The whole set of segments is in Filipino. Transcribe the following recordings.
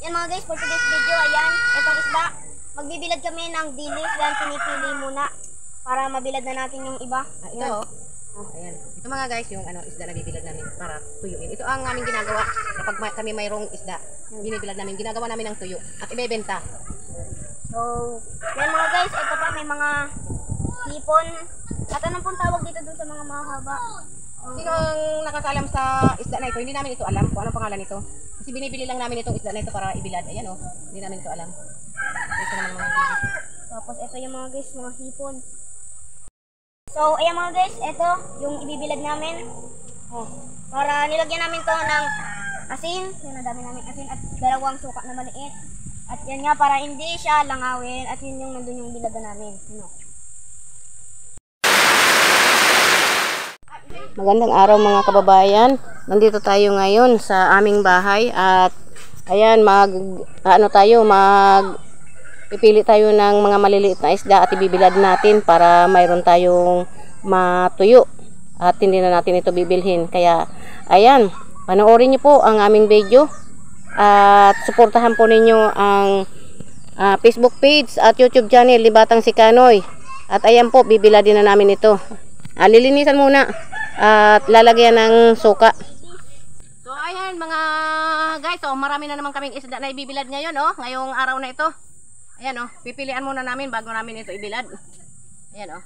Yan mga guys, for today's video, ayan, itong isda. Magbibilad kami ng dilis, yan, pinipili muna para mabilad na natin yung iba. Ito, ayan. Ito mga guys, yung isda na bibilad namin para tuyuin. Ito ang aming ginagawa kapag kami mayroong isda, binibilad namin, ginagawa namin ng tuyo at ibebenta. So, yan mga guys, ito pa may mga hipon. At anong pong tawag dito dun sa mga mahaba? Sino ang nakakaalam sa isda na ito? Hindi namin ito alam kung anong pangalan nito. Kasi binibili lang namin itong isda na ito para ibilad. Ayan o, hindi namin ito alam. Ito naman mga guys. Tapos ito yung mga guys, mga hipon. So, ayan mga guys, ito yung ibibilad namin. Para nilagyan namin to ng asin. Yan, ang dami namin asin at dalawang suka na maliit. At yan nga, para hindi siya langawin. At yun yung nandun yung bilada namin. Magandang araw mga kababayan. Nandito tayo ngayon sa aming bahay at ayan pipili tayo ng mga maliliit na isda at ibibilad natin para mayroon tayong matuyo at hindi na natin ito bibilhin. Kaya ayan, panoorin niyo po ang aming video at suportahan po ninyo ang Facebook page at YouTube channel ni Batang Si Kanoy. At ayan po, bibiladin na namin ito. Lilinisan muna at lalagyan ng suka. So ayan mga guys, marami na naman kaming isda na ibibilad ngayon ngayong araw na ito. Ayan pipilian muna namin bago namin ito ibilad. Ayan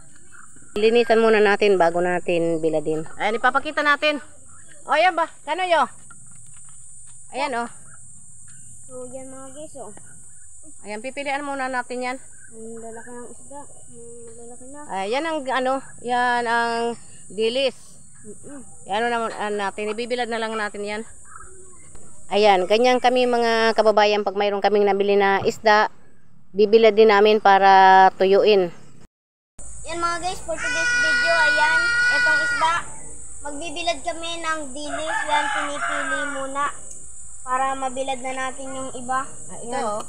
linisan muna natin bago natin biladin. Ayan, ipapakita natin. Ayan ba? Kano yo? Ayan So yan mga guys Ayan, pipilian muna natin yan. Ang lalaki ng isda. Ang lalaki na. Ayan ang yan ang dilis. Yan naman natin, ibibilad na lang natin yan. Ayan, ganyan kami mga kababayan pag mayroon kaming nabili na isda, bibilad din namin para tuyuin. Yan mga guys, for today's video, ayan, itong isda. Magbibilad kami ng dilis, yan, pinipili muna para mabilad na natin yung iba. Ito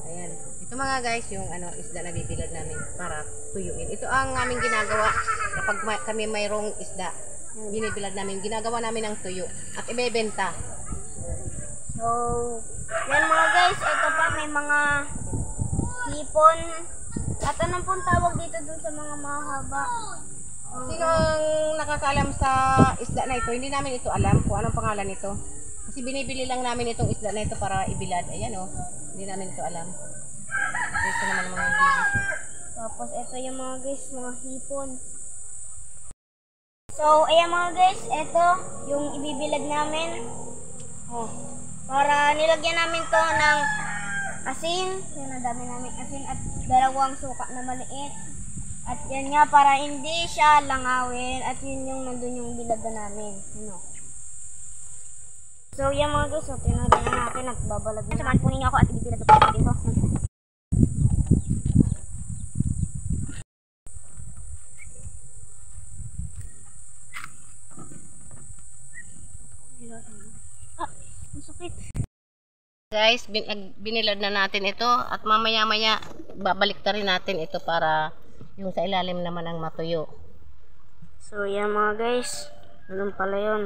ayan. Ito mga guys, yung isda na bibilad namin para tuyuin. Ito ang aming ginagawa kapag kami mayroong isda, binibilad namin, ginagawa namin ng tuyo at ibebenta. So, yan mga guys, ito pa may mga hipon. At anong pong tawag dito dun sa mga mahaba? Sino ang nakakaalam sa isda na ito? Hindi namin ito alam kung anong pangalan nito. Kasi binibili lang namin itong isda na ito para ibilad. Ayan hindi namin ito alam. Ito naman mga bilis. Tapos ito yung mga guys, mga hipon. So, ayan mga guys, ito yung ibibilad namin. Para nilagyan namin to ng asin. Yan, ang dami namin asin at dalawang suka na maliit. At yan nga, para hindi siya langawin. At yun yung nandun yung bilada namin. So, yan mga guys, tinagyan na natin at babalad na. Samahan po ninyo ako at ibibilad na po dito. Masakit. Guys, binilad na natin ito at mamaya-maya babalik na rin natin ito para yung sa ilalim naman ang matuyo. So, yan mga guys, ganun pala yun.